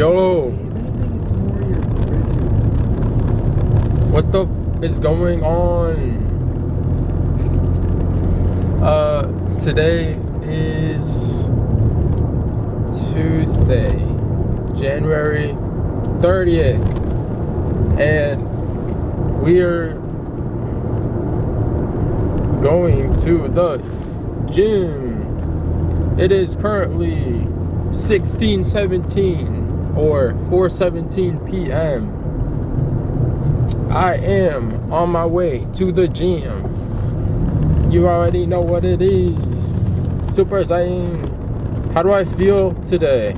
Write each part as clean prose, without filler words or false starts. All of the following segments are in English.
Yo, If anything, it's more your original. what the is going on? Today is Tuesday, January 30th, and we're going to the gym. It is currently 16:17 or 4:17 p.m. I am on my way to the gym. You already know what it is. Super Saiyan. How do I feel today?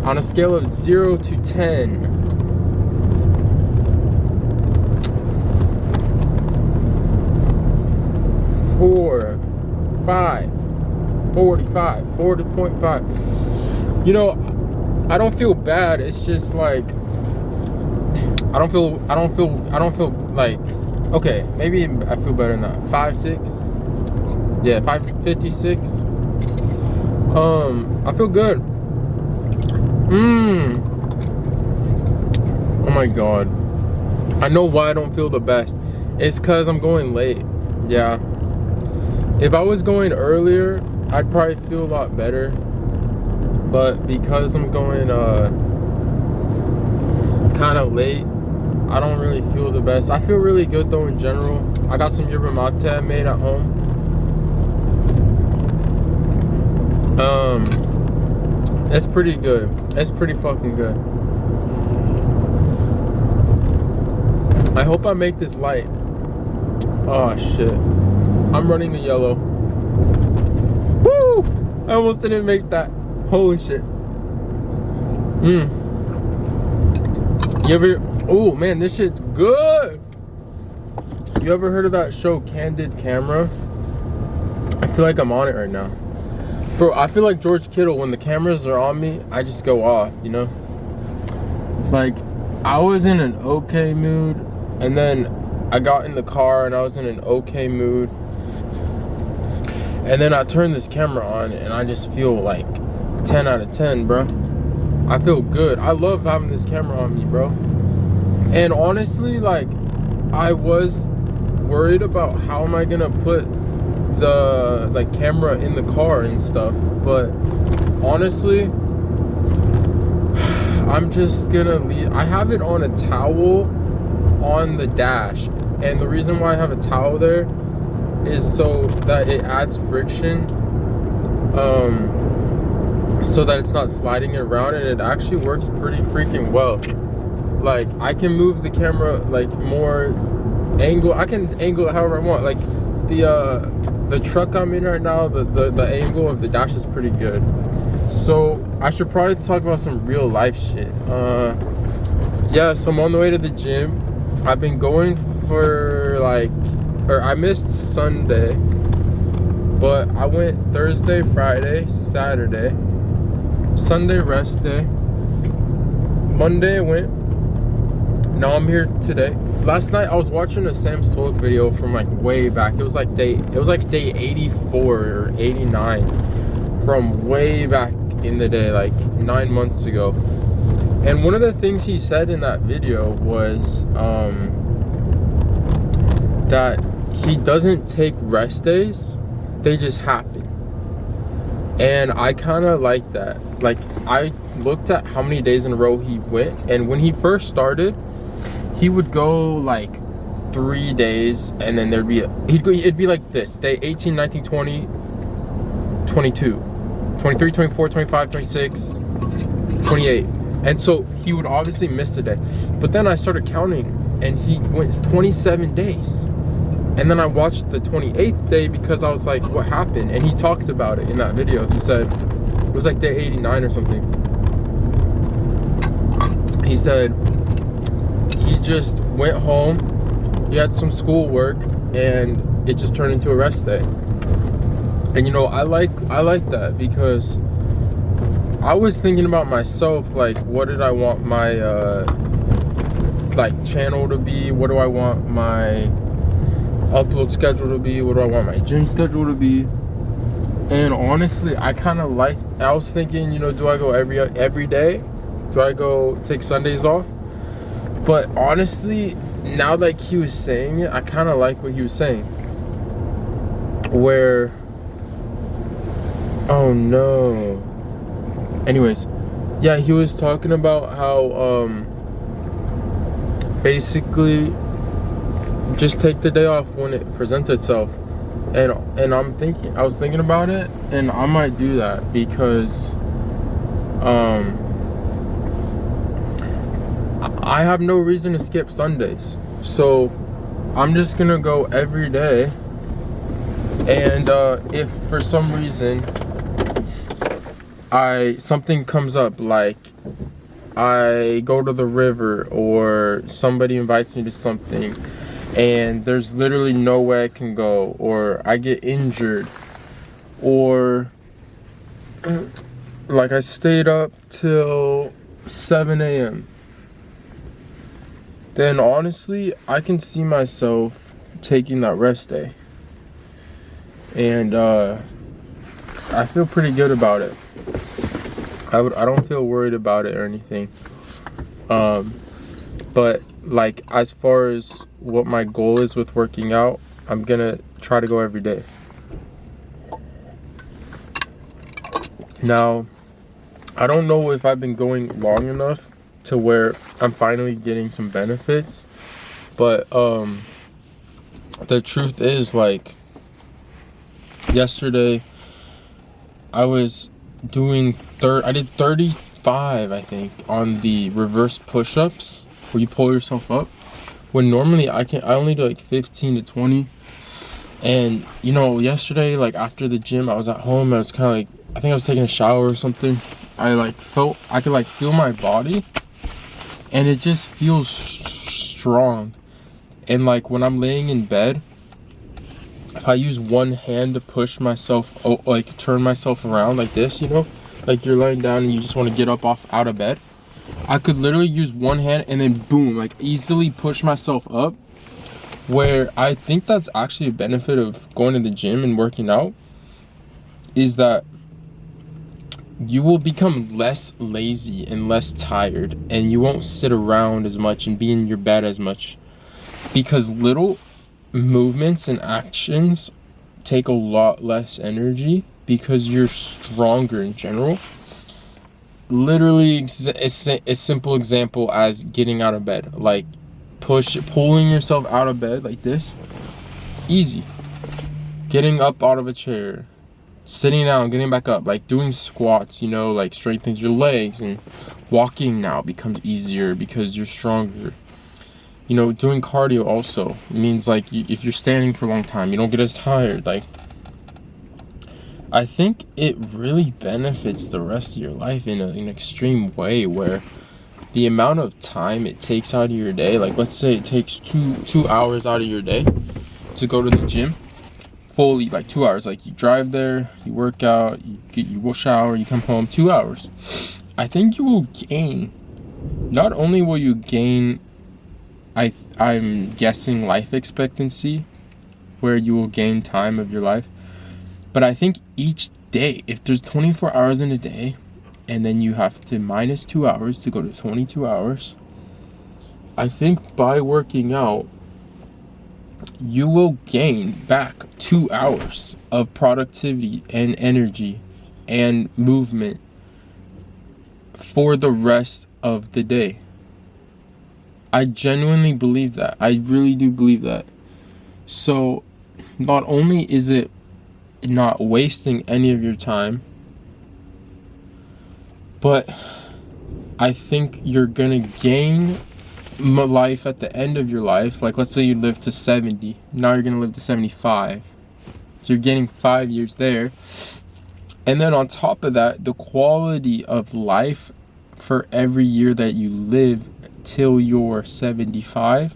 On a scale of 0 to 10. 4, 5, 45, 40.5. You know, I don't feel bad. It's just like I don't feel like, okay, maybe I feel better than that. 5, 6. Yeah, 5:56. I feel good. Oh my god. I know why I don't feel the best. It's cause I'm going late. Yeah. If I was going earlier, I'd probably feel a lot better. But because I'm going kinda late, I don't really feel the best. I feel really good though in general. I got some yerba mate I made at home. It's pretty good. It's pretty fucking good. I hope I make this light. Oh shit. I'm running a yellow. Woo! I almost didn't make that. Holy shit. You ever, oh man, this shit's good. You ever heard of that show Candid Camera? I feel like I'm on it right now. Bro, I feel like George Kittle. When the cameras are on me, I just go off, you know? Like, I was in an okay mood, and then I got in the car and I was in an okay mood. And then I turned this camera on and I just feel like 10 out of 10, bro. I feel good. I love having this camera on me, bro. And honestly, like, I was worried about how am I gonna put the like camera in the car and stuff, but honestly, I'm just gonna leave. I have it on a towel on the dash, and the reason why I have a towel there is so that it adds friction, so that it's not sliding it around, and it actually works pretty freaking well. Like, I can move the camera like more angle. I can angle it however I want. Like the truck I'm in right now, the angle of the dash is pretty good. So I should probably talk about some real life shit. Yeah, so I'm on the way to the gym. I've been going for like, or I missed Sunday, but I went Thursday, Friday, Saturday, Sunday rest day, Monday I went. Now I'm here today. Last night I was watching a Sam Sulek video from like way back. It was like day 84 or 89 from way back in the day, like 9 months ago. And one of the things he said in that video was that he doesn't take rest days, they just happen. And I kind of like that. Like, I looked at how many days in a row he went, and when he first started, he would go like 3 days, and then it'd be like this: day 18, 19, 20, 22, 23, 24, 25, 26, 28. And so he would obviously miss a day. But then I started counting, and he went 27 days. And then I watched the 28th day because I was like, what happened? And he talked about it in that video. He said it was like day 89 or something. He said he just went home, he had some schoolwork, and it just turned into a rest day. And you know, I like that, because I was thinking about myself, like, what did I want my like channel to be? What do I want my upload schedule to be? What do I want my gym schedule to be? And honestly, I kind of like, I was thinking, you know, do I go every day, Do I go take Sundays off? But honestly, now that he was saying it, I kind of like what he was saying. Where, oh no. Anyways, yeah, he was talking about how basically just take the day off when it presents itself. And I was thinking about it, and I might do that because I have no reason to skip Sundays. So I'm just gonna go every day. And if for some reason something comes up, like I go to the river or somebody invites me to something and there's literally no way I can go, or I get injured, or like I stayed up till 7 a.m., then honestly I can see myself taking that rest day. And I feel pretty good about it. I don't feel worried about it or anything. But like as far as what my goal is with working out, I'm gonna try to go every day. Now, I don't know if I've been going long enough to where I'm finally getting some benefits, but the truth is, like, yesterday I was doing I did 35, I think, on the reverse push-ups where you pull yourself up, when normally I only do like 15 to 20. And you know, yesterday, like after the gym, I was at home, I was kind of like, I think I was taking a shower or something. I could like feel my body, and it just feels strong. And like when I'm laying in bed, if I use one hand to push myself, like turn myself around like this, you know, like you're laying down and you just want to get up out of bed, I could literally use one hand and then boom, like easily push myself up. Where I think that's actually a benefit of going to the gym and working out is that you will become less lazy and less tired, and you won't sit around as much and be in your bed as much, because little movements and actions take a lot less energy because you're stronger in general. Literally, a simple example as getting out of bed, like pulling yourself out of bed like this, easy. Getting up out of a chair, sitting down, getting back up, like doing squats, you know, like strengthens your legs. And walking now becomes easier because you're stronger. You know, doing cardio also means like if you're standing for a long time, you don't get as tired. Like, I think it really benefits the rest of your life in an extreme way, where the amount of time it takes out of your day, like let's say it takes two hours out of your day to go to the gym, fully, like 2 hours, like you drive there, you work out, you will shower, you come home, 2 hours. I think you will gain, not only will you gain, I'm guessing, life expectancy, where you will gain time of your life, but I think each day, if there's 24 hours in a day, and then you have to minus 2 hours to go to 22 hours, I think by working out, you will gain back 2 hours of productivity and energy and movement for the rest of the day. I genuinely believe that. I really do believe that. So not only is it not wasting any of your time, but I think you're gonna gain life at the end of your life. Like let's say you live to 70, now you're gonna live to 75. So you're gaining 5 years there. And then on top of that, the quality of life for every year that you live till you're 75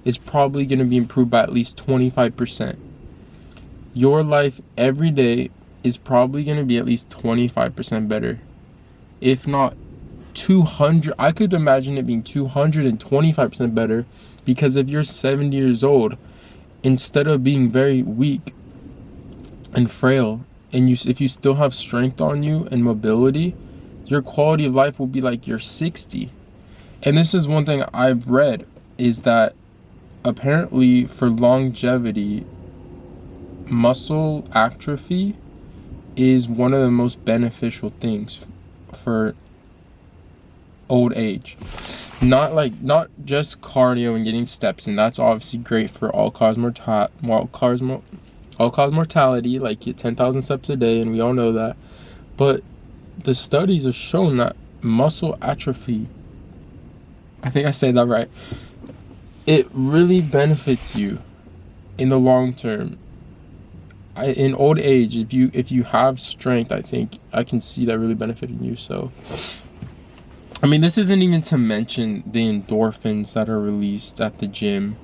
is probably gonna be improved by at least 25%. Your life every day is probably gonna be at least 25% better. If not 200, I could imagine it being 225% better, because if you're 70 years old, instead of being very weak and frail, and if you still have strength on you and mobility, your quality of life will be like you're 60. And this is one thing I've read, is that apparently for longevity, muscle atrophy is one of the most beneficial things for old age. Not just cardio and getting steps, and that's obviously great for all cause mortality, like get 10,000 steps a day, and we all know that. But the studies have shown that muscle atrophy, I think I said that right, it really benefits you in the long term. In old age, if you have strength, I think I can see that really benefiting you. So I mean, this isn't even to mention the endorphins that are released at the gym,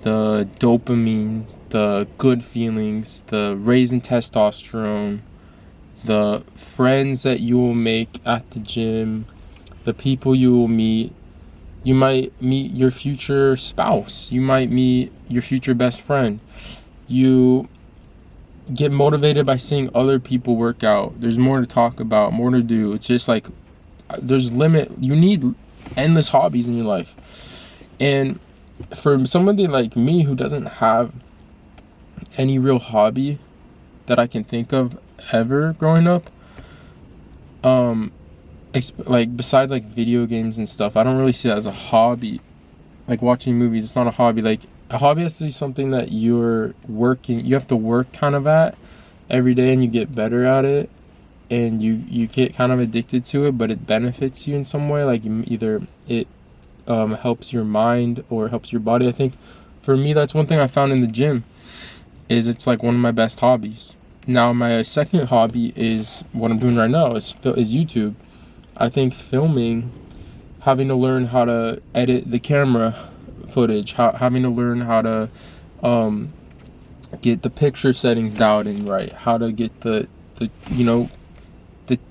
the dopamine, the good feelings, the raising testosterone, the friends that you will make at the gym, the people you will meet. You might meet your future spouse. You might meet your future best friend. You get motivated by seeing other people work out. There's more to talk about, more to do. It's just like you need endless hobbies in your life. And for somebody like me who doesn't have any real hobby that I can think of ever growing up, like besides like video games and stuff, I don't really see that as a hobby. Like watching movies, it's not a hobby. Like a hobby has to be something that you have to work kind of at every day, and you get better at it, and you get kind of addicted to it, but it benefits you in some way. Like either it helps your mind or helps your body. I think for me, that's one thing I found in the gym, is it's like one of my best hobbies. Now my second hobby is what I'm doing right now, is YouTube. I think filming, having to learn how to edit the camera footage, having to learn how to get the picture settings dialed in right, how to get the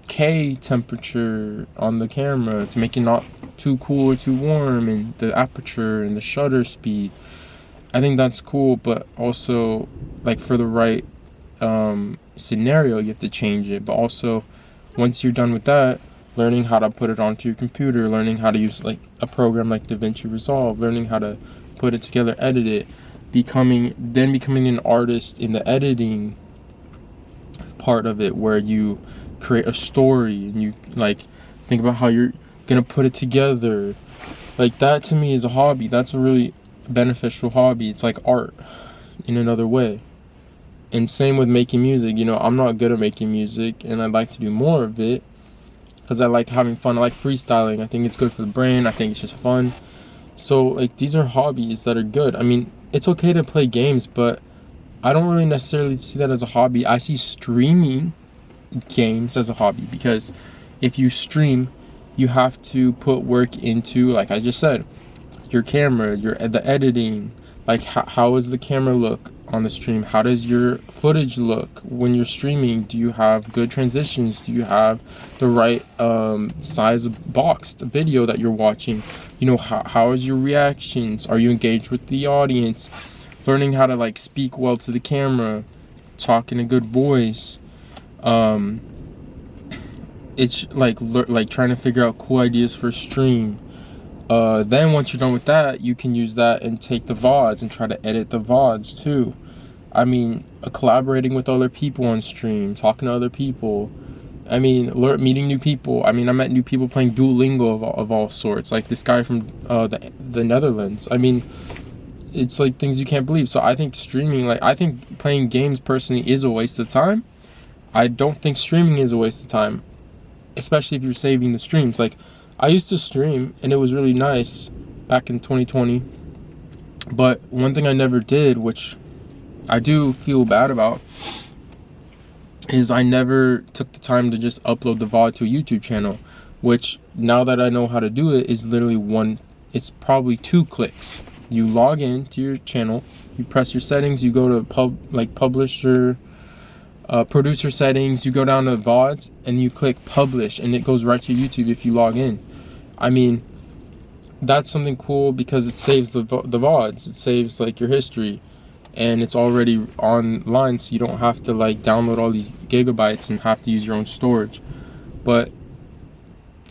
K temperature on the camera to make it not too cool or too warm, and the aperture and the shutter speed. I think that's cool, but also like for the right scenario, you have to change it. But also, once you're done with that, learning how to put it onto your computer, learning how to use like a program like DaVinci Resolve, learning how to put it together, edit it, becoming an artist in the editing part of it, where you create a story and you like think about how you're gonna put it together. Like that to me is a hobby. That's a really beneficial hobby. It's like art in another way. And same with making music. I'm not good at making music, and I'd like to do more of it because I like having fun. I like freestyling. I think it's good for the brain. I think it's just fun. So like these are hobbies that are good. I mean, it's okay to play games, but I don't really necessarily see that as a hobby. I see streaming games as a hobby, because if you stream, you have to put work into, like I just said, your camera, the editing. Like how does the camera look on the stream? How does your footage look when you're streaming? Do you have good transitions? Do you have the right size of boxed video that you're watching? How is your reactions? Are you engaged with the audience? Learning how to like speak well to the camera, talk in a good voice. It's like trying to figure out cool ideas for stream. Then once you're done with that, you can use that and take the VODs and try to edit the VODs too. I mean, collaborating with other people on stream, talking to other people. I mean, meeting new people. I mean, I met new people playing Duolingo of all sorts. Like this guy from the Netherlands. I mean, it's like things you can't believe. So I think streaming, I think playing games personally is a waste of time. I don't think streaming is a waste of time, especially if you're saving the streams. Like, I used to stream, and it was really nice back in 2020. But one thing I never did, which I do feel bad about, is I never took the time to just upload the VOD to a YouTube channel, which now that I know how to do it is literally it's probably 2 clicks. You log in to your channel, you press your settings, you go to publisher, producer settings, you go down to VODs, and you click publish, and it goes right to YouTube if you log in. I mean, that's something cool because it saves the VODs, it saves like your history, and it's already online, so you don't have to like download all these gigabytes and have to use your own storage. But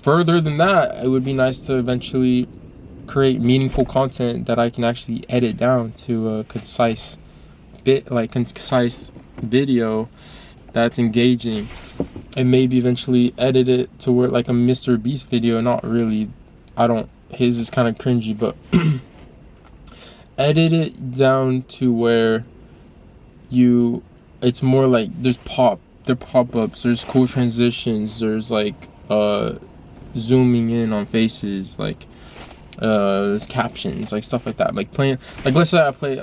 further than that, it would be nice to eventually create meaningful content that I can actually edit down to a concise video that's engaging, and maybe eventually edit it to where like a Mr. Beast video. Not really, his is kind of cringy, but edit it down to where it's more like there pop-ups, there's cool transitions, there's like zooming in on faces, like there's captions, like stuff like that. Like playing, like let's say I play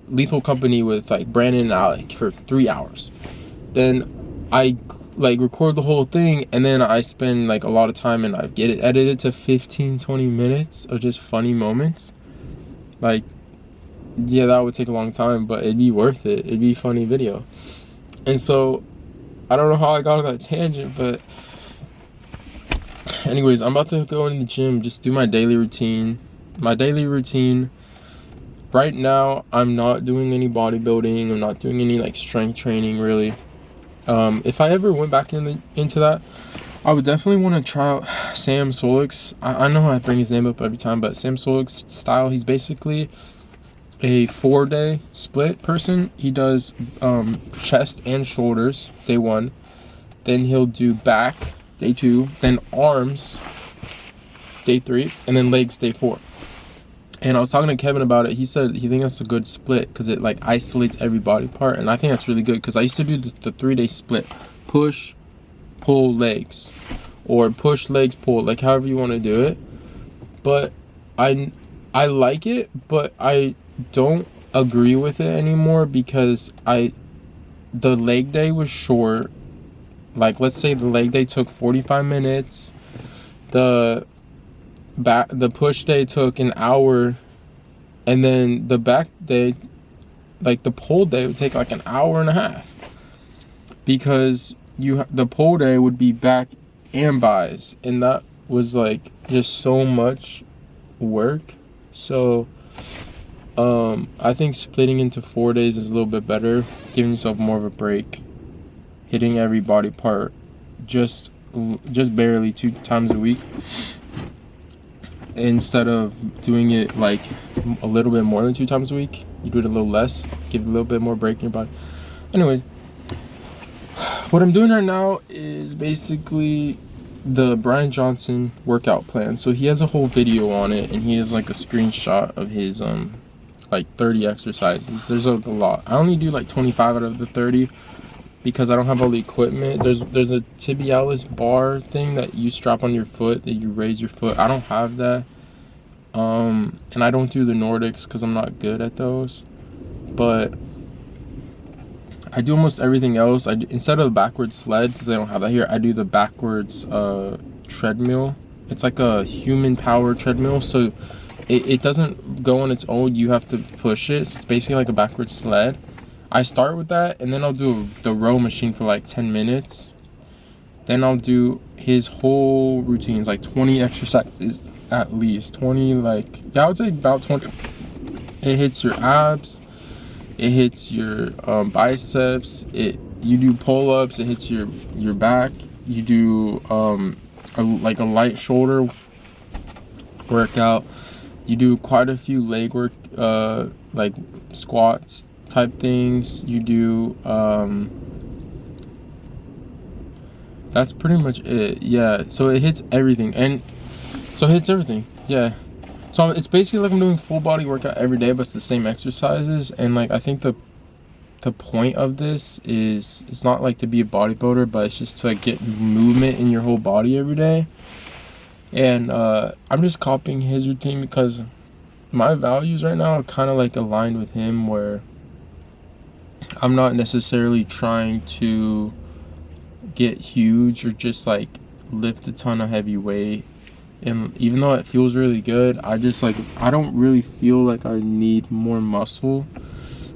Lethal Company with like Brandon and Alec for 3 hours, then I like record the whole thing, and then I spend like a lot of time and I get it edited to 15-20 minutes of just funny moments. Like, yeah, that would take a long time, but it'd be worth it. It'd be a funny video. And so I don't know how I got on that tangent, but anyways, I'm about to go in the gym, just do my daily routine. Right now, I'm not doing any bodybuilding. I'm not doing any like strength training really. If I ever went back into that, I would definitely want to try out Sam Solik's. I know I bring his name up every time, but Sam Solik's style, he's basically a 4-day split person. He does chest and shoulders day 1, then he'll do back day 2, then arms day 3, and then legs day 4. And I was talking to Kevin about it. He said he thinks that's a good split because it like isolates every body part, and I think that's really good because I used to do the 3-day split: push, pull, legs, or push, legs, pull, like however you want to do it. But I like it, but I don't agree with it anymore because the leg day was short. Like let's say the leg day took 45 minutes, the push day took an hour, and then the back day, like the pull day, would take like an hour and a half because the pull day would be back and buys, and that was like just so much work. So I think splitting into 4 days is a little bit better, giving yourself more of a break, hitting every body part just barely 2 times a week, instead of doing it like a little bit more than 2 times a week. You do it a little less, give it a little bit more break in your body. Anyways, what I'm doing right now is basically the Brian Johnson workout plan. So he has a whole video on it, and he has like a screenshot of his like 30 exercises. There's a lot. I only do like 25 out of the 30 because I don't have all the equipment. There's a tibialis bar thing that you strap on your foot, that you raise your foot. I don't have that. And I don't do the Nordics because I'm not good at those. But I do almost everything else. Instead of a backwards sled, because I don't have that here, I do the backwards treadmill. It's like a human power treadmill, so it doesn't go on its own. You have to push it. So it's basically like a backwards sled. I start with that, and then I'll do the row machine for like 10 minutes. Then I'll do his whole routines, like 20 exercises at least. 20, like, yeah, I would say about 20. It hits your abs, it hits your biceps, you do pull-ups, it hits your back. You do like a light shoulder workout. You do quite a few leg work, like squats type things. You do that's pretty much it. Yeah, so it hits everything. Yeah, so it's basically like I'm doing full body workout every day, but it's the same exercises. And like I think the point of this is, it's not like to be a bodybuilder, but it's just to like get movement in your whole body every day. And I'm just copying his routine because my values right now are kind of like aligned with him, where I'm not necessarily trying to get huge or just like lift a ton of heavy weight. And even though it feels really good, I don't really feel like I need more muscle.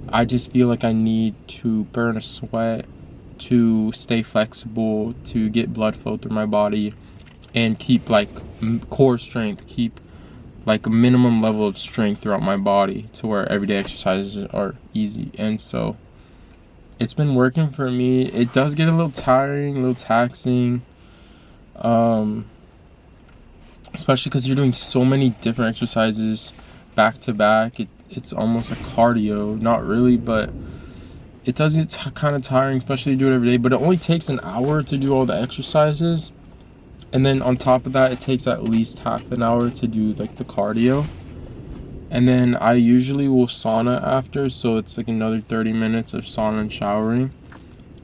I just feel like I need to burn a sweat, to stay flexible, to get blood flow through my body, and keep like core strength, keep like a minimum level of strength throughout my body, to where everyday exercises are easy. And so it's been working for me. It does get a little tiring, a little taxing, especially because you're doing so many different exercises back to back. It's almost like cardio, not really, but it does get kind of tiring, especially if you do it every day. But it only takes an hour to do all the exercises, and then on top of that, it takes at least half an hour to do like the cardio. And then I usually will sauna after, so it's like another 30 minutes of sauna and showering.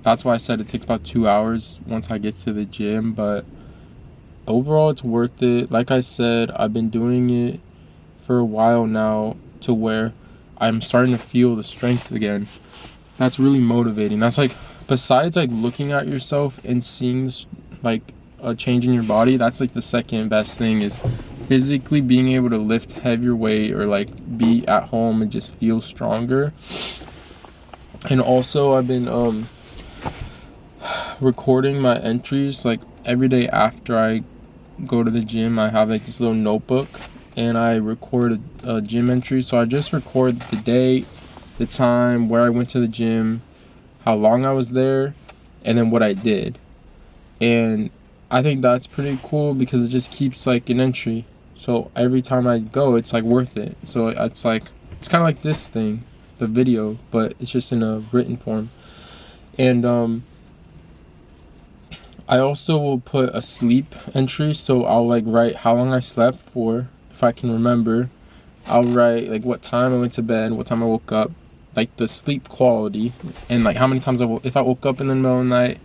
That's why I said it takes about 2 hours once I get to the gym, but overall it's worth it. Like I said, I've been doing it for a while now to where I'm starting to feel the strength again. That's really motivating. That's like, besides like looking at yourself and seeing like a change in your body, that's like the second best thing, is physically being able to lift heavier weight or like be at home and just feel stronger. And also I've been recording my entries like every day after I go to the gym. I have like this little notebook and I record a gym entry. So I just record the day, the time, where I went to the gym, how long I was there, and then what I did. And I think that's pretty cool because it just keeps like an entry. So every time I go, it's like worth it. So it's like, it's kind of like this thing, the video, but it's just in a written form. And I also will put a sleep entry, so I'll like write how long I slept for, if I can remember. I'll write like what time I went to bed, what time I woke up, like the sleep quality, and like how many times if I woke up in the middle of the night.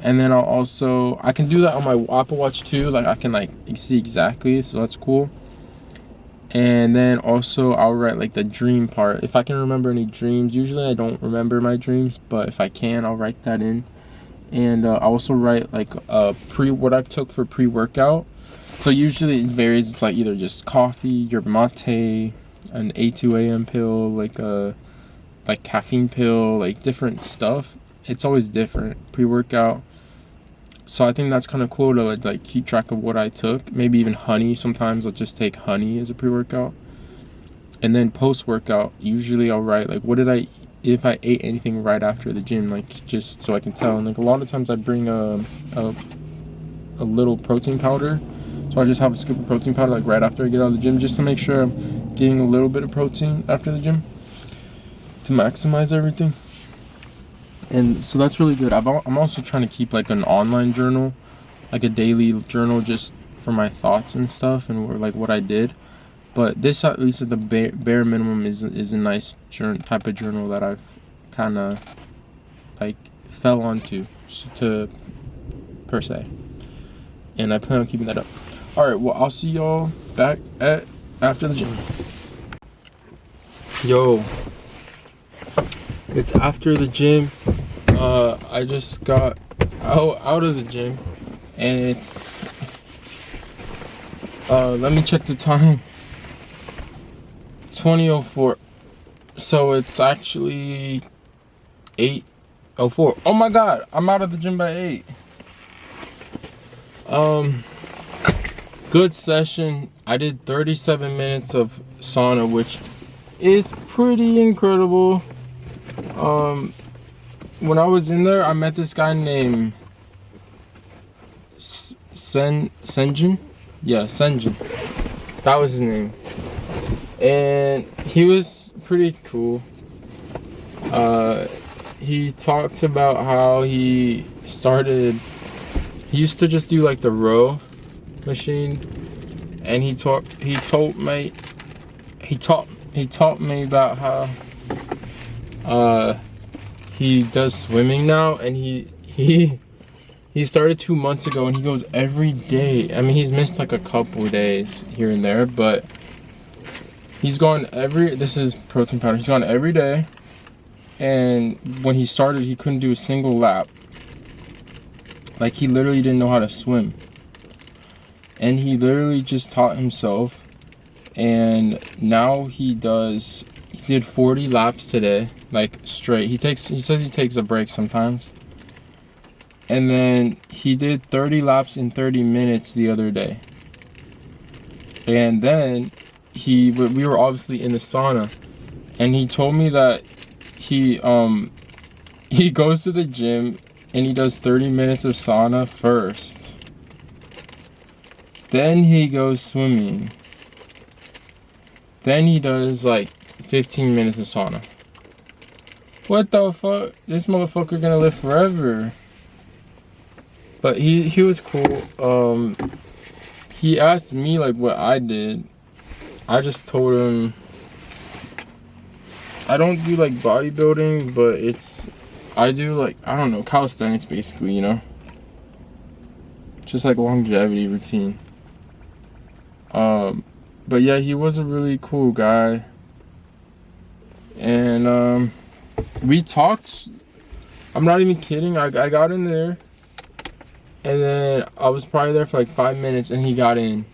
And then I can do that on my Apple Watch too, like I can like see exactly, so that's cool. And then also I'll write like the dream part, if I can remember any dreams. Usually I don't remember my dreams, but if I can, I'll write that in. And I also write like what I took for pre-workout. So usually it varies. It's like either just coffee, yerba mate, an A2AM pill, like a caffeine pill, like different stuff. It's always different pre-workout. So I think that's kind of cool to like keep track of what I took. Maybe even honey. Sometimes I'll just take honey as a pre-workout. And then post-workout, usually I'll write like what did I, if I ate anything right after the gym, like just so I can tell. And like a lot of times I bring a little protein powder. So I just have a scoop of protein powder like right after I get out of the gym, just to make sure I'm getting a little bit of protein after the gym to maximize everything. And so that's really good. I'm also trying to keep like an online journal, like a daily journal, just for my thoughts and stuff and like what I did. But this, at least at the bare minimum, is a nice type of journal that I've kind of like fell onto per se. And I plan on keeping that up. All right, well, I'll see y'all back after the gym. Yo, it's after the gym. I just got out of the gym, and it's let me check the time. 20:04. So it's actually 8:04. Oh my god, I'm out of the gym by 8. Good session. I did 37 minutes of sauna, which is pretty incredible. When I was in there, I met this guy named Senjin. Yeah, Senjin. That was his name. And he was pretty cool. He talked about how he used to just do like the row machine, and he taught me about how he does swimming now, and he started 2 months ago, and he goes every day. I mean, he's missed like a couple days here and there, but he's gone this is protein powder. He's gone every day, and when he started, he couldn't do a single lap. Like, he literally didn't know how to swim. And he literally just taught himself, and now he did 40 laps today, like straight. He says he takes a break sometimes. And then he did 30 laps in 30 minutes the other day. And then we were obviously in the sauna, and he told me that he goes to the gym and he does 30 minutes of sauna first. Then he goes swimming. Then he does like 15 minutes of sauna. What the fuck? This motherfucker gonna live forever. But he was cool. He asked me like what I did. I just told him I don't do like bodybuilding, but I do like, I don't know, calisthenics basically, you know? Just like longevity routine. But yeah, he was a really cool guy. And we talked. I'm not even kidding. I got in there, and then I was probably there for like 5 minutes, and he got in,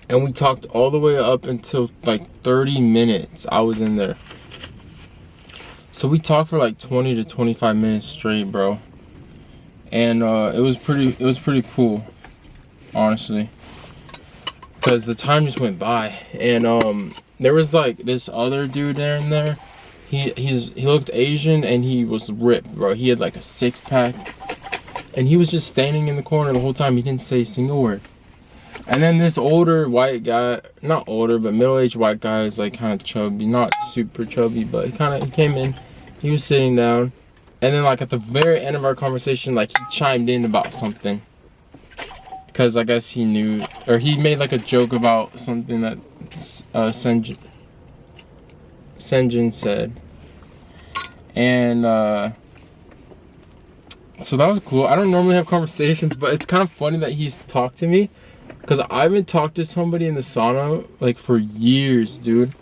and we talked all the way up until like 30 minutes. I was in there, so we talked for like 20 to 25 minutes straight, bro. And it was pretty cool, honestly, because the time just went by. And there was like this other dude there in there. He looked Asian and he was ripped, bro. He had like a 6-pack, and he was just standing in the corner the whole time. He didn't say a single word. And then this older white guy, not older, but middle-aged white guy, is like kind of chubby, not super chubby, but he came in. He was sitting down, and then like at the very end of our conversation, like he chimed in about something, because I guess he knew, or he made like a joke about something that Senjin said. And so that was cool. I don't normally have conversations, but it's kind of funny that he's talked to me, because I haven't talked to somebody in the sauna like for years, dude.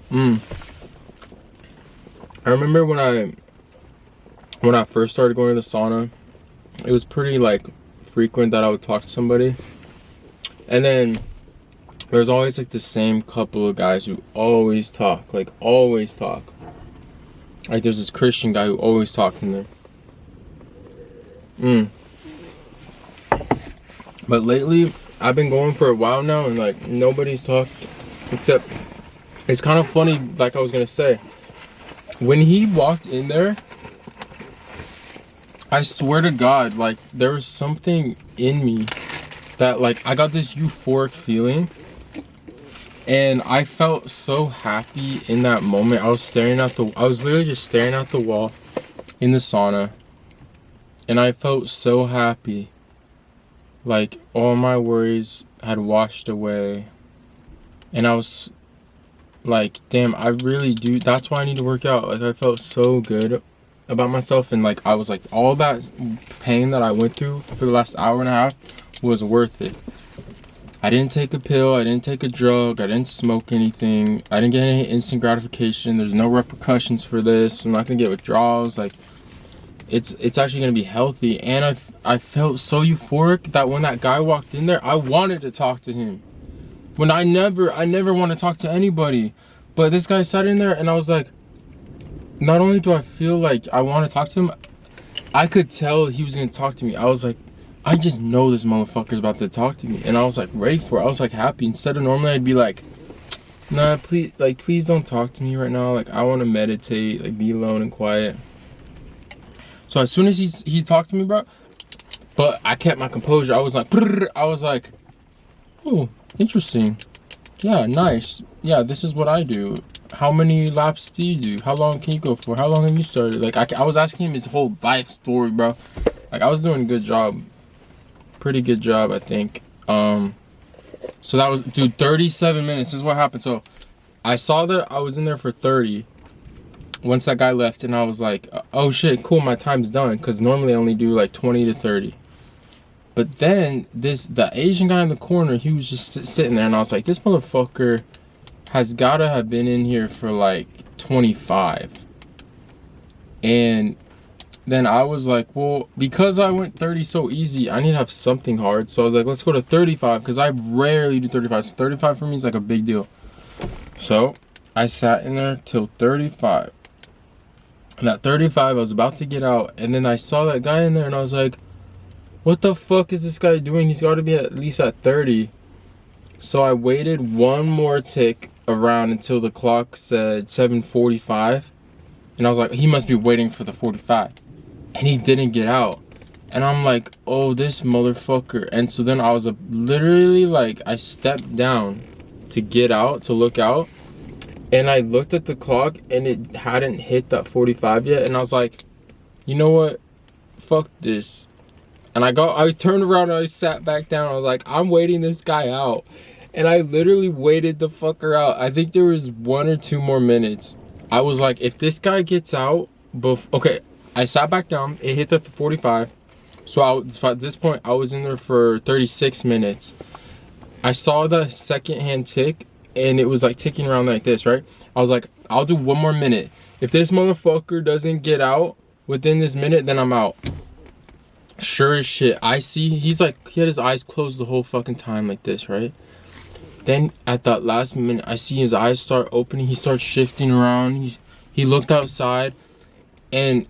I remember when I first started going to the sauna, it was pretty like frequent that I would talk to somebody, and then there's always like the same couple of guys who always talk. Like there's this Christian guy who always talks in there. But lately, I've been going for a while now, and like nobody's talked, except it's kind of funny. Like I was gonna say, when he walked in there, I swear to God, like there was something in me that like I got this euphoric feeling. And I felt so happy in that moment. I was literally just staring at the wall in the sauna. And I felt so happy. Like all my worries had washed away. And I was like, damn, I really do. That's why I need to work out. Like I felt so good about myself. And like, I was like, all that pain that I went through for the last hour and a half was worth it. I didn't take a pill, I didn't take a drug, I didn't smoke anything, I didn't get any instant gratification. There's no repercussions for this. I'm not gonna get withdrawals. Like it's actually gonna be healthy. And I felt so euphoric that when that guy walked in there, I wanted to talk to him. When I never want to talk to anybody, but this guy sat in there, and I was like, not only do I feel like I want to talk to him, I could tell he was gonna talk to me. I was like, I just know this motherfucker's about to talk to me. And I was like ready for it. I was like happy. Instead of normally I'd be like, nah, please don't talk to me right now. Like I want to meditate, like be alone and quiet. So as soon as he talked to me, bro, but I kept my composure. I was like, oh, interesting. Yeah, nice. Yeah, this is what I do. How many laps do you do? How long can you go for? How long have you started? Like I was asking him his whole life story, bro. Like I was doing a good job. Pretty good job, I think. So that was, dude, 37 minutes. This is what happened. So I saw that I was in there for 30 once that guy left, and I was like, oh shit, cool, my time's done, because normally I only do like 20 to 30. But then the Asian guy in the corner, he was just sitting there, and I was like, this motherfucker has gotta have been in here for like 25. And then I was like, well, because I went 30 so easy, I need to have something hard. So I was like, let's go to 35, because I rarely do 35. So 35 for me is like a big deal. So I sat in there till 35. And at 35, I was about to get out. And then I saw that guy in there, and I was like, what the fuck is this guy doing? He's got to be at least at 30. So I waited one more tick around until the clock said 7:45. And I was like, he must be waiting for the 45. And he didn't get out. And I'm like, oh, this motherfucker. And so then I was literally like, I stepped down to get out, to look out. And I looked at the clock and it hadn't hit that 45 yet. And I was like, you know what? Fuck this. And I turned around and I sat back down. I was like, I'm waiting this guy out. And I literally waited the fucker out. I think there was 1 or 2 more minutes. I was like, if this guy gets out, okay, I sat back down. It hit the 45. So at this point, I was in there for 36 minutes. I saw the second hand tick and it was like ticking around like this, right? I was like, I'll do 1 more minute. If this motherfucker doesn't get out within this minute, then I'm out. Sure as shit, I see, he had his eyes closed the whole fucking time like this, right? Then at that last minute, I see his eyes start opening. He starts shifting around. He looked outside and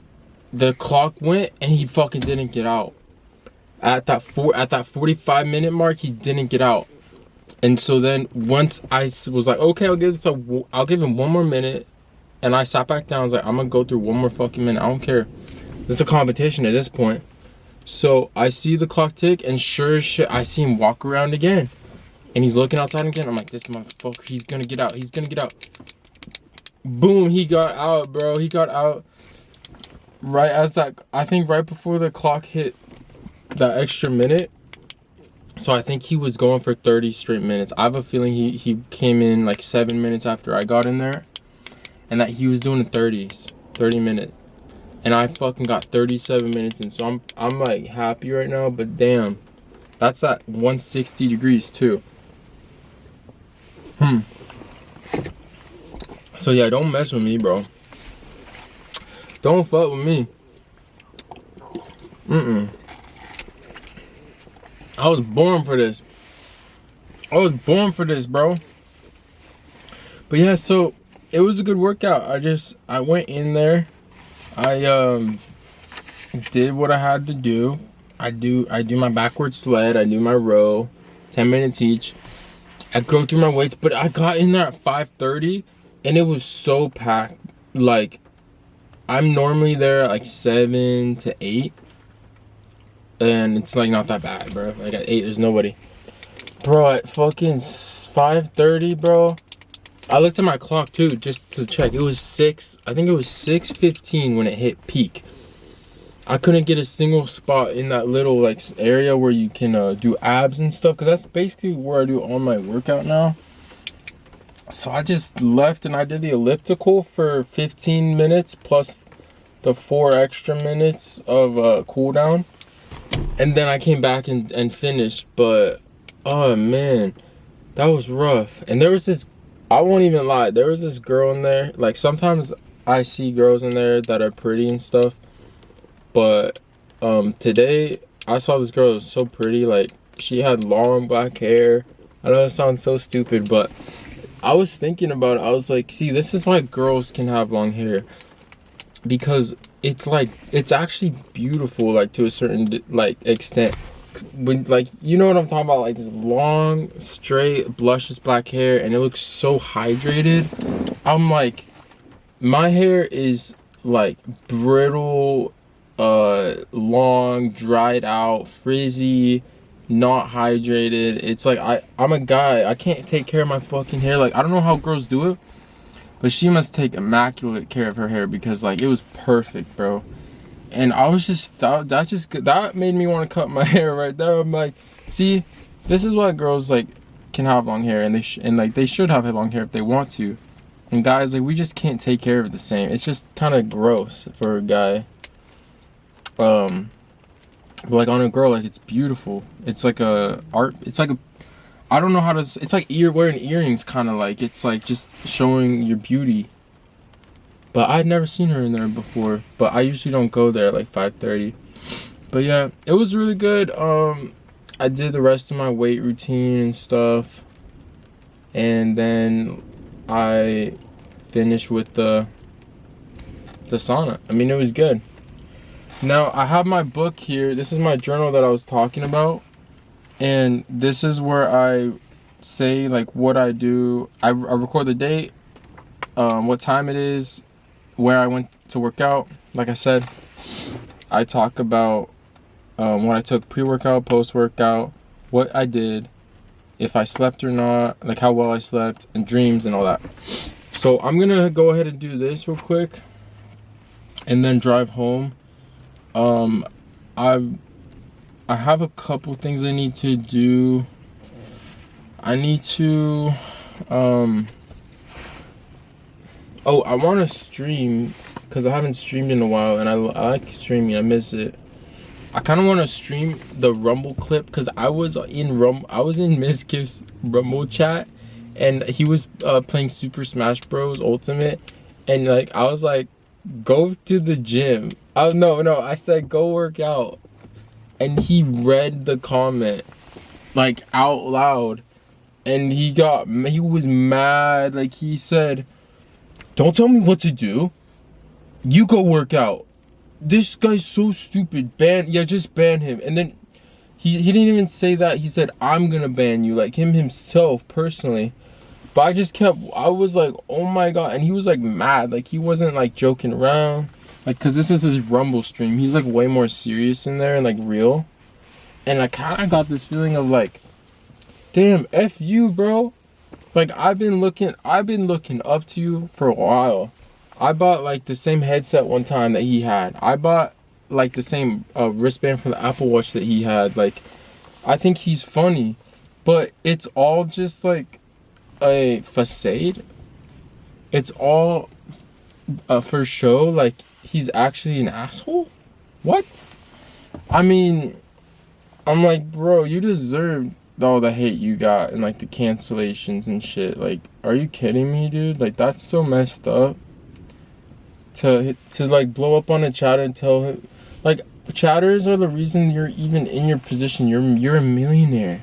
the clock went and he fucking didn't get out. At that 45-minute mark, he didn't get out. And so then once I was like, okay, I'll give him 1 more minute. And I sat back down. I was like, I'm gonna go through 1 more fucking minute. I don't care. This is a competition at this point. So I see the clock tick, and sure as shit, I see him walk around again. And he's looking outside again. I'm like, this motherfucker, he's gonna get out. He's gonna get out. Boom, he got out, bro. He got out right as that, I think right before the clock hit that extra minute. So I think he was going for 30 straight minutes. I have a feeling he came in like 7 minutes after I got in there. And that he was doing the 30 minutes. And I fucking got 37 minutes in. So I'm like happy right now, but damn. That's at 160 degrees too. So yeah, don't mess with me, bro. Don't fuck with me. I was born for this. I was born for this, bro. But yeah, so it was a good workout. I went in there. I did what I had to do. I do my backward sled. I do my row, 10 minutes each. I go through my weights, but I got in there at 5:30 and it was so packed. Like, I'm normally there at like 7 to 8 and it's like not that bad, bro. Like at 8 there's nobody. Bro, at fucking 5:30, bro, I looked at my clock too just to check. It was 6:15 when it hit peak. I couldn't get a single spot in that little like area where you can do abs and stuff, because that's basically where I do all my workout now. So I just left and I did the elliptical for 15 minutes plus the 4 extra minutes of cool down, and then I came back and finished. But oh man, that was rough. And there was this, I won't even lie, there was this girl in there. Like, sometimes I see girls in there that are pretty and stuff, but today I saw this girl that was so pretty. Like, she had long black hair. I know it sounds so stupid, but I was thinking about it. I was like, see, this is why girls can have long hair, because it's like, it's actually beautiful, like to a certain like extent. When, like, you know what I'm talking about, like this long straight luscious black hair, and it looks so hydrated. I'm like, my hair is like brittle, long, dried out, frizzy, not hydrated. It's like, I'm a guy, I can't take care of my fucking hair. Like, I don't know how girls do it, but she must take immaculate care of her hair, because like it was perfect, bro. And I was just, that made me want to cut my hair right there. I'm like, see, this is why girls like can have long hair, and they should have long hair if they want to. And guys, like, we just can't take care of it the same. It's just kind of gross for a guy. But like on a girl, like, it's beautiful. It's like a art. It's like a, I don't know how to. It's like wearing earrings, kind of like. It's like just showing your beauty. But I'd never seen her in there before. But I usually don't go there at like 5:30. But yeah, it was really good. I did the rest of my weight routine and stuff, and then I finished with the sauna. I mean, it was good. Now I have my book here. This is my journal that I was talking about, and this is where I say like what I do. I record the date, what time it is, where I went to work out. Like I said, I talk about what I took pre-workout, post-workout, what I did, if I slept or not, like how well I slept, and dreams and all that. So I'm gonna go ahead and do this real quick and then drive home. I have a couple things I need to do. I need to oh, I want to stream because I haven't streamed in a while, and I like streaming. I miss it. I kind of want to stream the Rumble clip because I was in Mizkif's Rumble chat, and he was playing Super Smash Bros. Ultimate, and like I was like, go to the gym. Oh no, I said go work out, and he read the comment like out loud, and he was mad. Like he said, don't tell me what to do. You go work out. This guy's so stupid. Just ban him. And then he didn't even say that. He said, I'm gonna ban you, like himself personally. But I was like, oh my god. And he was like mad. Like he wasn't like joking around. Like, cause this is his Rumble stream. He's like way more serious in there and like real. And I kind of got this feeling of like, damn, F you, bro. Like I've been looking up to you for a while. I bought like the same headset one time that he had. I bought like the same wristband for the Apple Watch that he had. Like, I think he's funny, but it's all just like a facade. It's all for show. Like, he's actually an asshole? What? I mean, I'm like, bro, you deserve all the hate you got and like the cancellations and shit. Like, are you kidding me, dude? Like, that's so messed up. To like blow up on a chatter and tell him, like, chatters are the reason you're even in your position. You're a millionaire.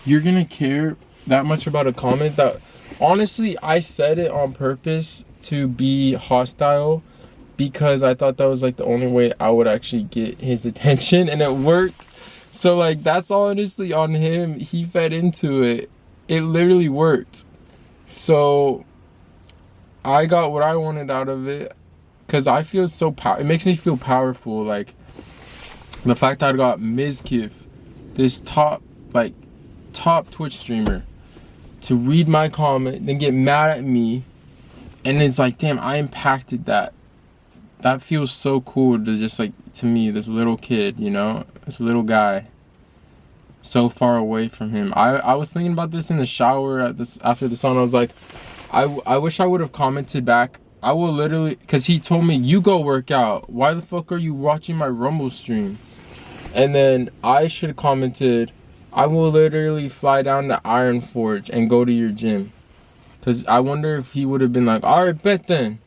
You're gonna care that much about a comment that, honestly, I said it on purpose to be hostile because I thought that was like the only way I would actually get his attention, and it worked. So like, that's honestly on him. He fed into it. It literally worked. So I got what I wanted out of it. Cause I feel so it makes me feel powerful. Like the fact that I got Mizkif, this top Twitch streamer, to read my comment, then get mad at me, and it's like, damn, I impacted that. That feels so cool to just like, to me, this little kid, you know, this little guy, so far away from him. I was thinking about this in the shower after the song. I was like, I wish I would have commented back. I will literally, because he told me, you go work out. Why the fuck are you watching my Rumble stream? And then I should have commented, I will literally fly down to Iron Forge and go to your gym. Because I wonder if he would have been like, alright, bet then.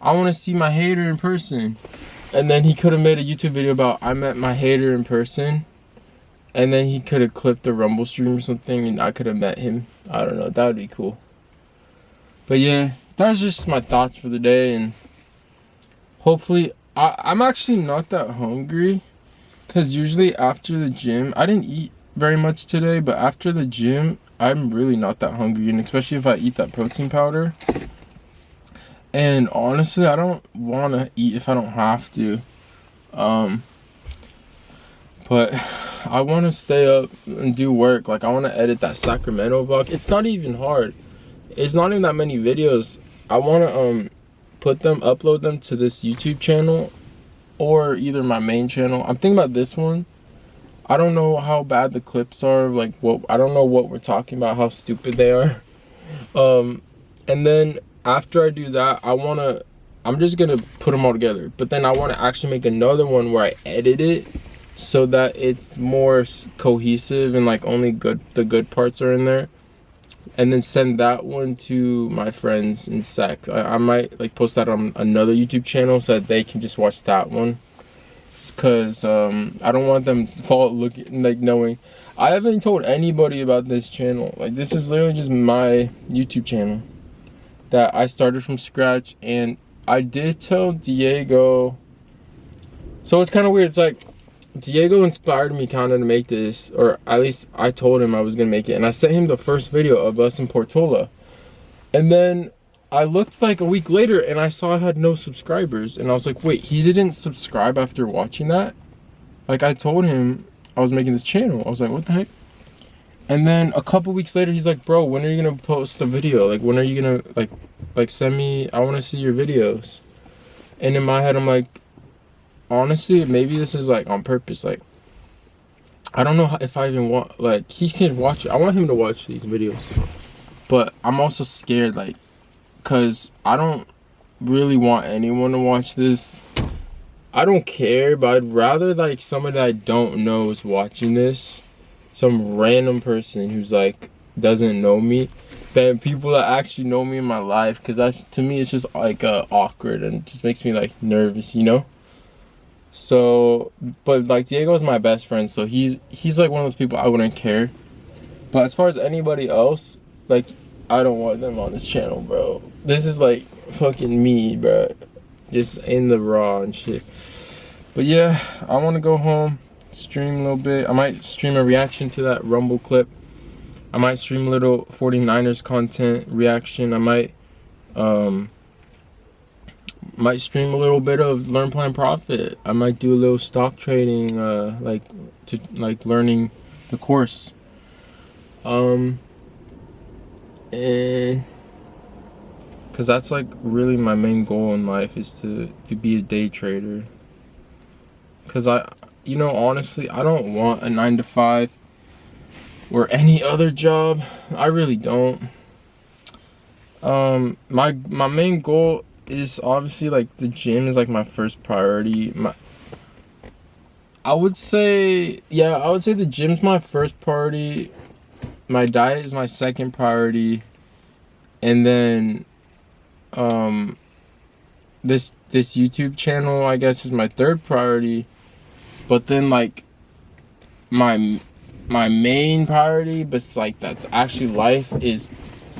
I want to see my hater in person. And then he could have made a YouTube video about, I met my hater in person. And then he could have clipped the Rumble stream or something, and I could have met him. I don't know, that would be cool. But yeah, that's just my thoughts for the day, and hopefully, I'm actually not that hungry, because usually after the gym, I didn't eat very much today, but after the gym, I'm really not that hungry, and especially if I eat that protein powder. And honestly, I don't want to eat if I don't have to. But I want to stay up and do work. Like, I want to edit that Sacramento vlog. It's not even hard. It's not even that many videos. I want to upload them to this YouTube channel or either my main channel. I'm thinking about this one. I don't know how bad the clips are. Like, I don't know what we're talking about, how stupid they are. And then after I do that, I'm just going to put them all together. But then I want to actually make another one where I edit it so that it's more cohesive and like only the good parts are in there. And then send that one to my friends in sec. I might like post that on another YouTube channel so that they can just watch that one. Cause I don't want them knowing. I haven't told anybody about this channel. Like, this is literally just my YouTube channel that I started from scratch. And I did tell Diego. So it's kind of weird. It's like, Diego inspired me kind of to make this, or at least I told him I was gonna make it, and I sent him the first video of us in Portola. And then I looked like a week later and I saw I had no subscribers, and I was like, wait, he didn't subscribe after watching that? Like, I told him I was making this channel. I was like, what the heck? And then a couple weeks later, he's like, bro, when are you gonna post a video? Like, when are you gonna, like send me, I wanna see your videos. And in my head, I'm like, honestly, maybe this is like on purpose. Like, I don't know if I even want, like, he can watch it. I want him to watch these videos. But I'm also scared, like, because I don't really want anyone to watch this. I don't care, but I'd rather, like, somebody that I don't know is watching this. Some random person who's, like, doesn't know me. Than people that actually know me in my life. Because that's, to me, it's just, like, awkward. And it just makes me, like, nervous, you know? So, but, like, Diego is my best friend. So, he's like, one of those people I wouldn't care. But as far as anybody else, like, I don't want them on this channel, bro. This is, like, fucking me, bro. Just in the raw and shit. But yeah, I want to go home, stream a little bit. I might stream a reaction to that Rumble clip. I might stream a little 49ers content reaction. I might stream a little bit of Learn Plan Profit. I might do a little stock trading, like learning the course. And because that's like really my main goal in life, is to be a day trader. Because honestly, I don't want a 9-to-5 or any other job. I really don't. My main goal is obviously, like, the gym is like my first priority. I would say the gym's my first priority. My diet is my second priority. And then this YouTube channel, I guess, is my third priority. But then, like, my main priority, but like that's actually life, is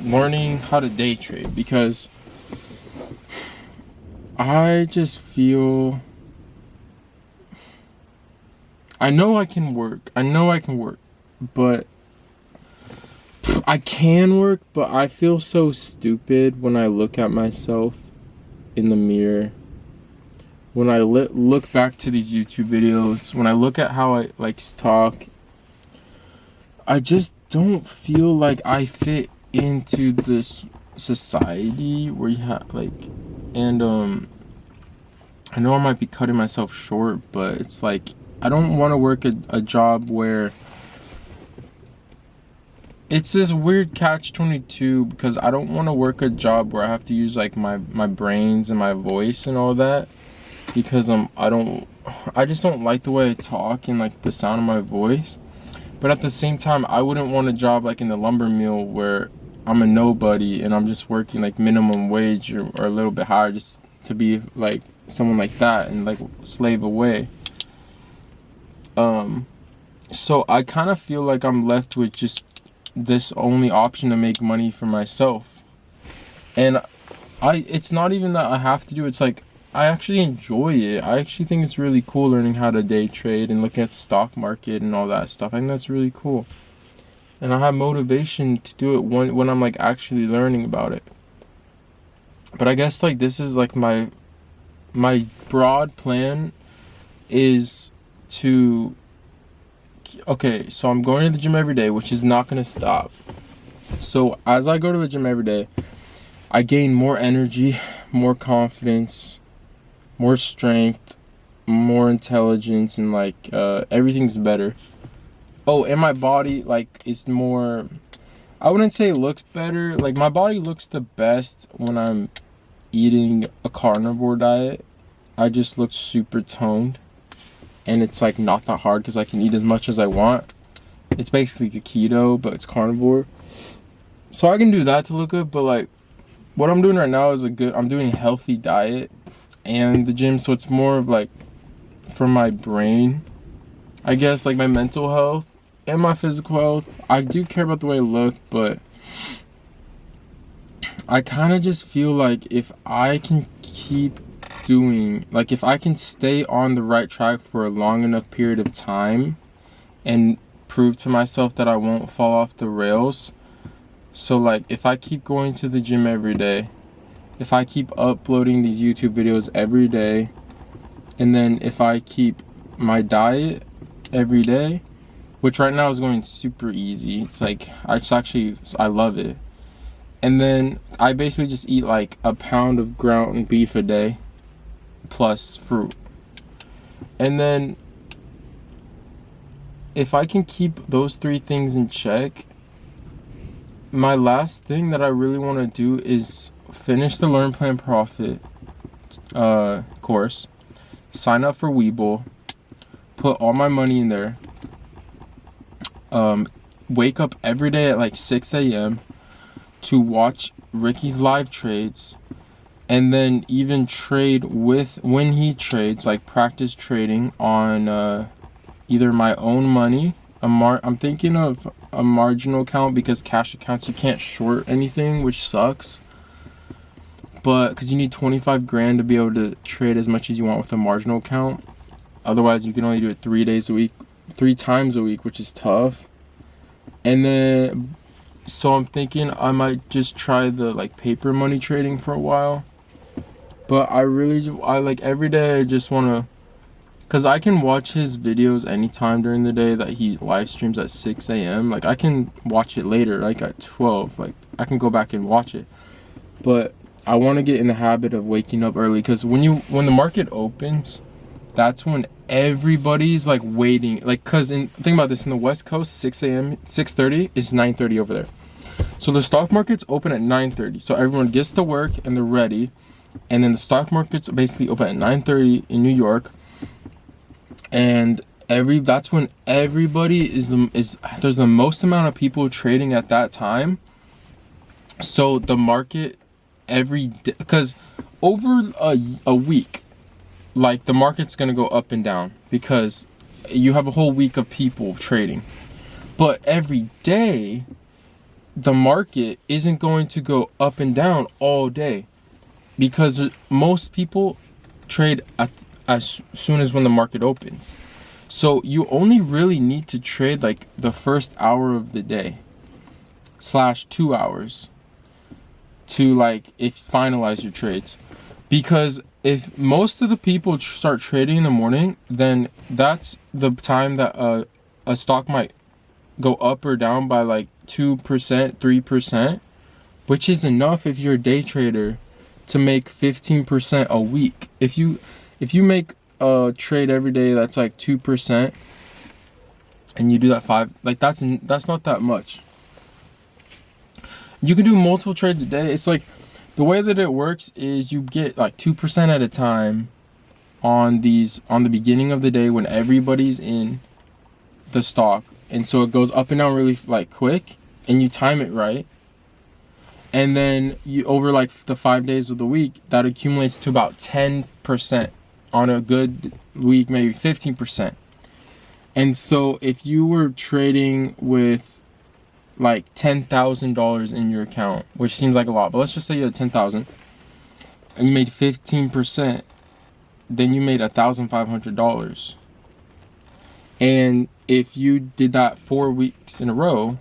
learning how to day trade. Because I just feel, I know I can work, but I can work, but I feel so stupid when I look at myself in the mirror. When I look back to these YouTube videos, when I look at how I, like, talk, I just don't feel like I fit into this society where you have, like, and I know I might be cutting myself short, but it's like, I don't want to work a job where it's this weird catch-22, because I don't want to work a job where I have to use, like, my brains and my voice and all that, because I just don't like the way I talk and, like, the sound of my voice. But at the same time, I wouldn't want a job like in the lumber mill where I'm a nobody and I'm just working like minimum wage or a little bit higher, just to be like someone like that and like slave away. So I kind of feel like I'm left with just this only option to make money for myself. And it's not even that I have to do it, it's like I actually enjoy it. I actually think it's really cool learning how to day trade and looking at the stock market and all that stuff. I think that's really cool. And I have motivation to do it when I'm like actually learning about it. But I guess like this is like my broad plan is to, okay, so I'm going to the gym every day, which is not going to stop. So as I go to the gym every day, I gain more energy, more confidence, more strength, more intelligence, and like everything's better. Oh, and my body like is more, I wouldn't say it looks better, like my body looks the best when I'm eating a carnivore diet. I just look super toned, and it's like not that hard because I can eat as much as I want. It's basically a keto, but it's carnivore, so I can do that to look good. But like what I'm doing right now is I'm doing a healthy diet and the gym, so it's more of like for my brain, I guess, like my mental health and my physical health. I do care about the way I look, but I kind of just feel like if I can keep doing, like if I can stay on the right track for a long enough period of time and prove to myself that I won't fall off the rails. So like if I keep going to the gym every day, if I keep uploading these YouTube videos every day, and then if I keep my diet every day, which right now is going super easy. It's like I love it. And then I basically just eat like a pound of ground beef a day plus fruit. And then if I can keep those three things in check, my last thing that I really want to do is finish the Learn Plan Profit course, sign up for Webull, put all my money in there, wake up every day at like 6 a.m. to watch Ricky's live trades, and then even trade with when he trades, like practice trading on either my own money. I'm thinking of a marginal account, because cash accounts you can't short anything, which sucks. But because you need 25 grand to be able to trade as much as you want with a marginal account. Otherwise, you can only do it 3 times a week, which is tough. And then, so I'm thinking I might just try the like paper money trading for a while. But I like every day I just want to, because I can watch his videos anytime during the day that he live streams at 6 a.m. Like I can watch it later, like at 12. Like I can go back and watch it. But I want to get in the habit of waking up early, because when the market opens, that's when everybody's like waiting. Like, because think about this, in the West Coast, 6 a.m., 6:30 is 9:30 over there. So the stock market's open at 9:30. So everyone gets to work and they're ready. And then the stock market's basically open at 9:30 in New York. And that's when everybody there's the most amount of people trading at that time. So the market every day, because over a week, like the market's gonna go up and down because you have a whole week of people trading. But every day, the market isn't going to go up and down all day, because most people trade as soon as when the market opens. So you only really need to trade like the first hour of the day / 2 hours to like finalize your trades. Because if most of the people start trading in the morning, then that's the time that a stock might go up or down by like 2%, 3%, which is enough if you're a day trader to make 15% a week. If you make a trade every day that's like 2%, and you do that that's not that much. You can do multiple trades a day. It's like the way that it works is you get like 2% at a time on the beginning of the day when everybody's in the stock, and so it goes up and down really like quick, and you time it right. And then you over like the 5 days of the week, that accumulates to about 10%. On a good week, maybe 15%. And so if you were trading with like $10,000 in your account, which seems like a lot, but let's just say you had 10,000 and you made 15%, then you made $1,500. And if you did that 4 weeks in a row,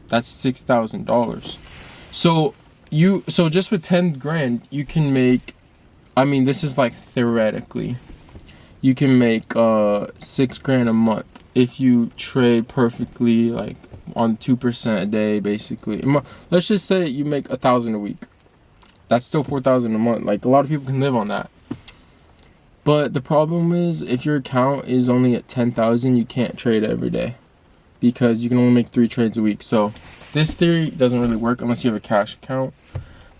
that's $6,000. So just with 10 grand, you can make, I mean, this is like theoretically, you can make $6 grand a month if you trade perfectly, like on 2% a day, basically. Let's just say you make $1,000 a week. That's still $4,000 a month. Like a lot of people can live on that. But the problem is, if your account is only at 10,000, you can't trade every day because you can only make 3 trades a week. So this theory doesn't really work unless you have a cash account.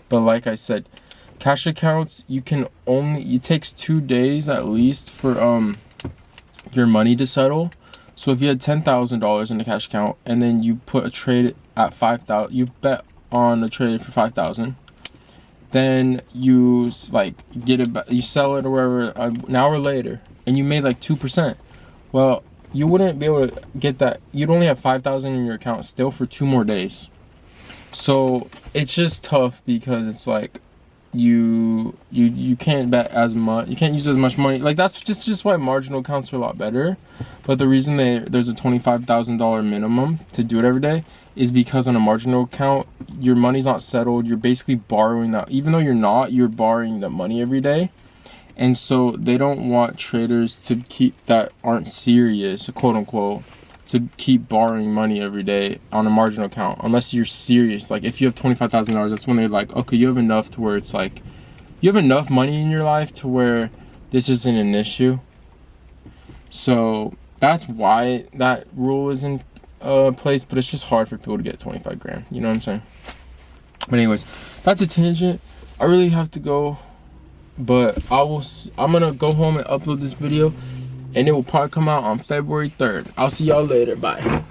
But like I said, cash accounts, it takes 2 days at least for your money to settle. So if you had $10,000 in a cash account and then you put a trade at 5,000, you bet on a trade for 5,000, then you like get it back, you sell it or wherever an hour later, and you made like 2%. Well, you wouldn't be able to get that. You'd only have 5,000 in your account still for 2 more days. So it's just tough because it's like you can't bet as much, you can't use as much money. Like that's just why marginal accounts are a lot better. But the reason there's a $25,000 minimum to do it every day is because on a marginal account, your money's not settled. You're basically borrowing that, even though you're borrowing the money every day. And so they don't want traders to keep that aren't serious, quote unquote, to keep borrowing money every day on a marginal account unless you're serious. Like if you have $25,000, that's when they're like, okay, you have enough to where it's like you have enough money in your life to where this isn't an issue. So that's why that rule is in place, but it's just hard for people to get 25 grand. You know what I'm saying? But anyways, that's a tangent. I really have to go, but I'm gonna go home and upload this video, and it will probably come out on February 3rd. I'll see y'all later. Bye.